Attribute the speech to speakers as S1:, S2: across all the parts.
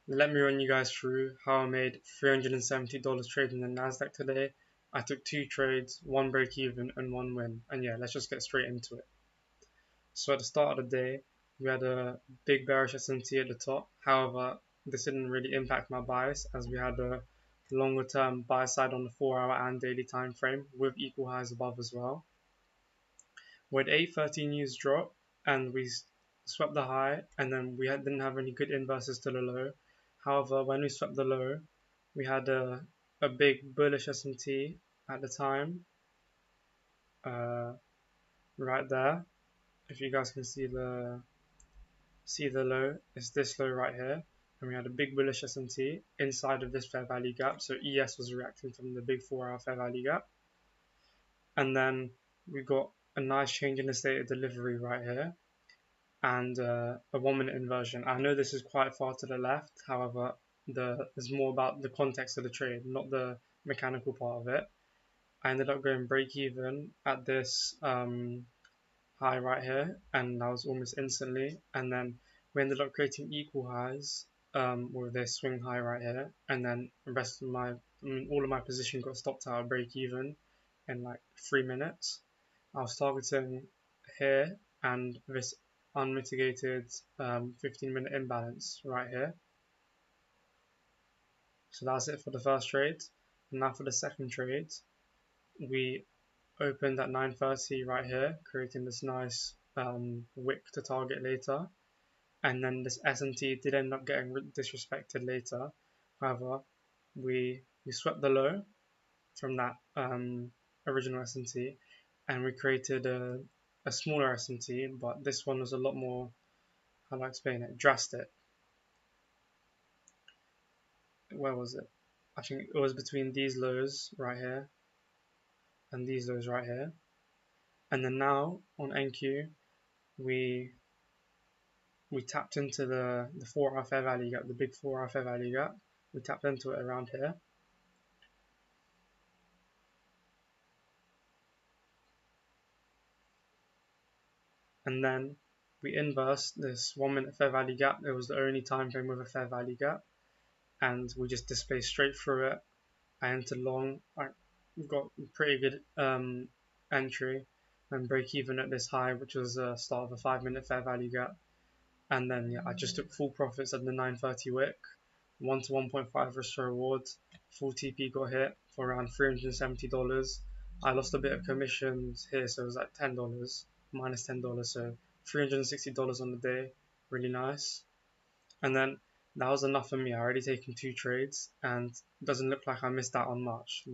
S1: Let me run you guys through how I made $370 trading the Nasdaq today. I took two trades, one break even and one win. And yeah, let's just get straight into it. So at the start of the day, we had a big bearish S&T at the top. However, this didn't really impact my bias as we had a longer term buy side on the 4-hour and daily time frame with equal highs above as well. We had 813 news drop and we swept the high, and then we didn't have any good inverses to the low. However, when we swept the low, we had a big bullish S&T at the time, right there. If you guys can see the low, it's this low right here, and we had a big bullish S&T inside of this fair value gap. So ES was reacting from the big 4-hour fair value gap, and then we got a nice change in the state of delivery right here, and a 1-minute inversion. I know this is quite far to the left, however, it's more about the context of the trade, not the mechanical part of it. I ended up going break even at this high right here, and that was almost instantly. And then we ended up creating equal highs with this swing high right here, and then the rest of all of my position got stopped out at break even in like 3 minutes. I was targeting here and this unmitigated 15-minute imbalance right here. So that's it for the first trade. And now for the second trade, we opened at 9:30 right here, creating this nice wick to target later. And then this S&T did end up getting disrespected later. However, we swept the low from that original S&T, and we created a smaller S&T, but this one was a lot more, how do I explain it, drastic. Where was it? I think it was between these lows right here and these lows right here. And then now on NQ, we tapped into the 4-hour fair value gap, the big 4-hour fair value gap. We tapped into it around here. And then we inversed this 1-minute fair value gap. It was the only time frame with a fair value gap, and we just displaced straight through it. I entered long. I got pretty good entry and break even at this high, which was the start of a 5-minute fair value gap. And then yeah, I just took full profits at the 9:30 wick, 1 to 1.5 risk to reward. Full TP got hit for around $370. I lost a bit of commissions here, so it was like $10, minus $10, so $360 on the day. Really nice. And then that was enough for me. I already taken two trades, and it doesn't look like I missed out on much.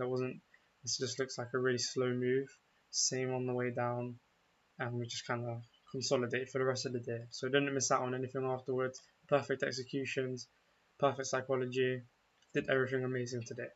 S1: This just looks like a really slow move. Same on the way down, and we just kind of consolidate for the rest of the day. So didn't miss out on anything afterwards. Perfect executions, perfect psychology, did everything amazing today.